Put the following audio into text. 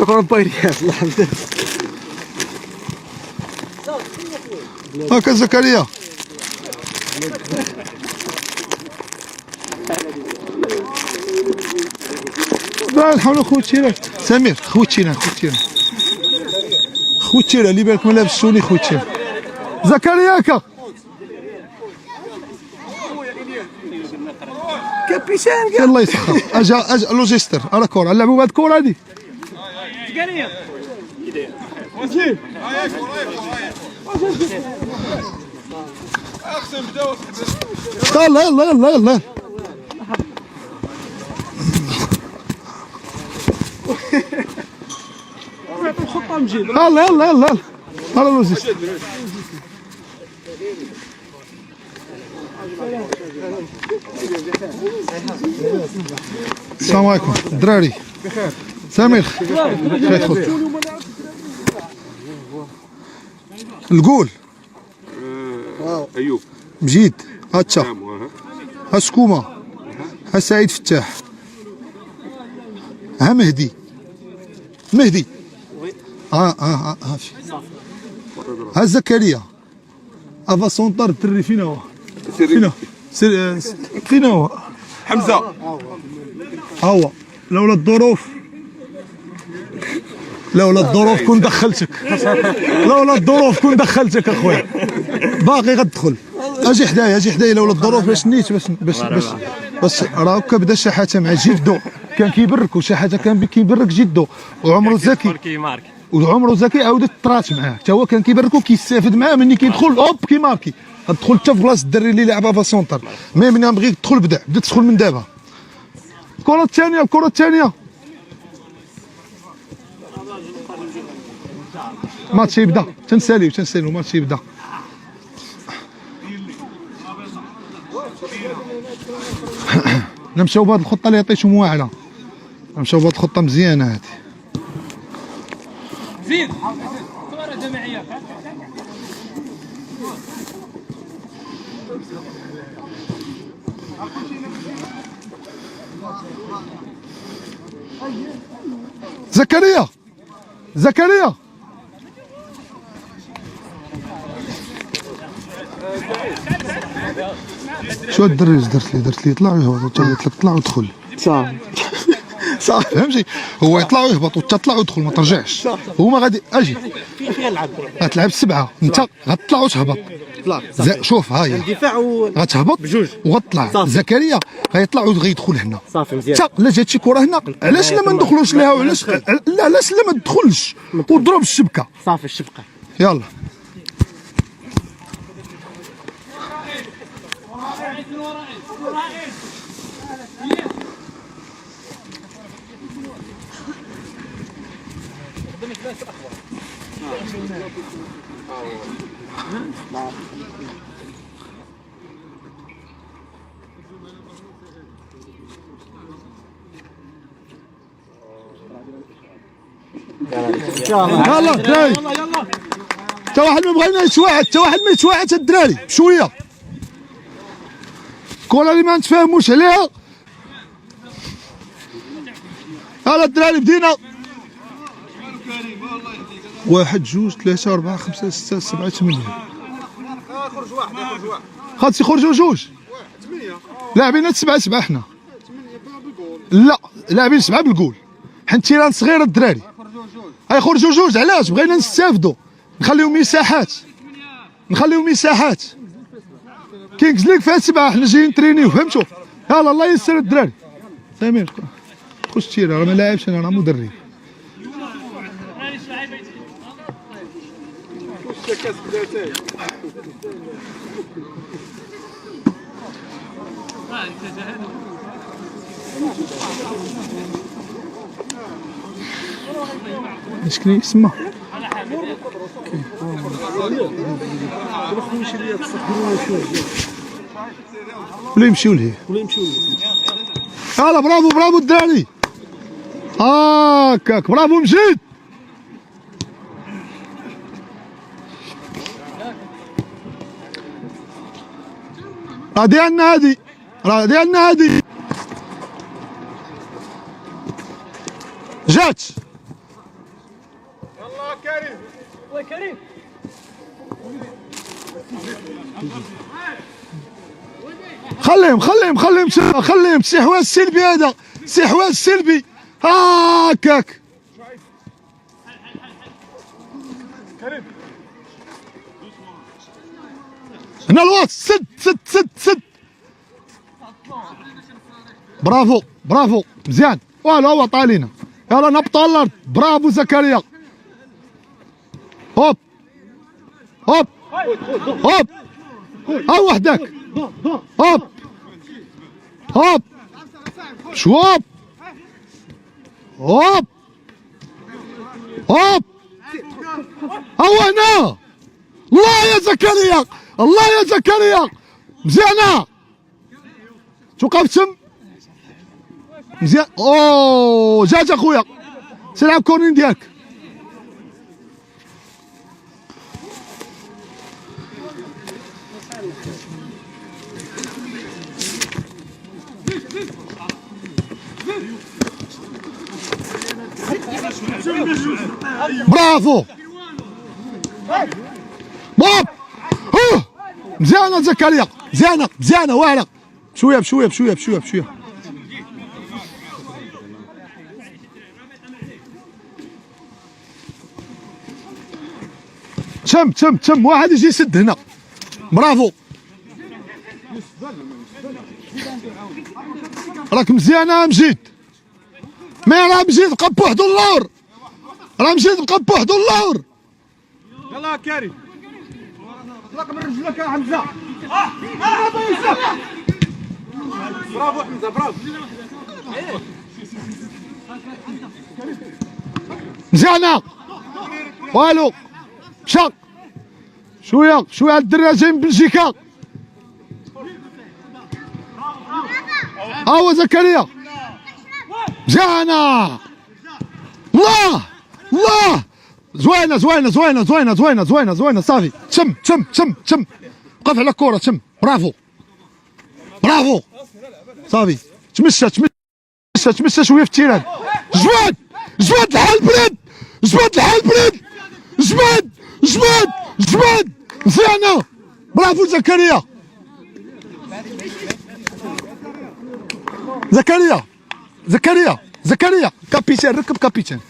شكرا بايرياس الله يحفظك. هاكا زكريا لا نحاولوا خوتينا سمير خوتينا اللي بالك ما لابس السوني خوتينا زكريا هاكا كابيتان الله يسخر اجا لوجيستر على كره نلعبوا بهاد الكره هادي يلا يلا يلا يلا يلا يلا يلا يلا لوجيستر السلام عليكم الدراري بخير سمير خير خويا القول ايوب مجيد هاتشا ها سكومه ها سعيد فتاح ها مهدي ها ها زكريا افا سونطار الدري فين هو فين هو حمزه ها هو لولا الظروف كون دخلتك كون دخلتك اخويا باقي غتدخل اجي حدايا لولا الظروف باش نيت باش راه هكا بدا شحاته مع جدو كان كيبرك وشحاته كان كيبرك جدو وعمرو زكي عاودت طرات معاه حتى هو كان كيبرك وكيستافد معاه ملي كيدخل اوب كيماركي غتدخل حتى في بلاصه الدري اللي لعبها في سونتر مي ملي نبغيك تدخل بدات تدخل من دابا الكره الثانيه الماتش يبدا تنساليو الماتش يبدا نمشيو بهاد الخطه اللي عطيتهم واعره نمشيو بهاد الخطه مزيانه هادي زيد صوره جماعيه زكريا شو الدري درت لي طلع ويهبط قلت لك طلع ودخل صافي فهمتي هو يطلع ويهبط وانت تطلع ودخل ما ترجعش هو ما غادي اجي غتلعب السبعه انت غتطلع وتهبط شوف ها هي الدفاع غتهبط بجوج وغتطلع زكريا غيطلع وغيدخل هنا صافي مزيان لا جات شي كره هنا علاش لا ما ندخلوش ليها وعلاش لا علاش لا ما تدخلش وضرب الشبكه صافي الشبكه يلا يلا الدراري حتى واحد ما بغينا يتواعد الدراري بشويه الكره اللي ما نتفاهموش عليها يلا الدراري بدينا 1 2 3 4 5 6 7 8 خرج واحد خاص يخرجوا جوج 8 لاعبين 7 حنا لا لاعبين 7 بالجول حنا تيران صغير الدراري غيخرجوا جوج علاش بغينا نستافدوا نخليو مساحات كينغز ليغ فيها 7 حنا جايين نترينيو فهمتوا يلا الله يسر الدراري سمير خش تيرا راه ما لاعبش انا راه مدرب شكون يسمى ولا يمشيو ليه يلا برافو الدراري هاكاك برافو مجيد راه ديالنا هادي جات كريم. الله كريم. خليهم استحواذ سلبي، هذا استحواذ سلبي. هاكاك كريم. هنا الوسط، سد. برافو مزيان. فوالا هو طالينا. يلا نبطوا على الارض. برافو زكريا. هوب ها وحدك. هوب شوب. هوب هو هنا. الله يا زكريا مزيانة. توقف تم مزيان. اوه جاج اخويا، سلعب كورنين ديالك. برافو بوب. مزيانة زكريا، مزيانة واعرة. بشوية. تم واحد يجي يسد هنا. برافو راك مزيانة مجيد. ما راه مجيد بقى بوحدو اللور. يلا كريم. طلق من رجلك يا حمزه. برافو حمزه برافو. مزيانة والو. شق شوية الدراري جاي من بلجيكا. هو زكريا مزيانة. الله زوينة صافي. تم وقف على الكرة. تم برافو صافي. تمشى شوية في التيران. جبد الحال بريد. جبد مزيانة. برافو زكريا كابيتان. ركب كابيتان.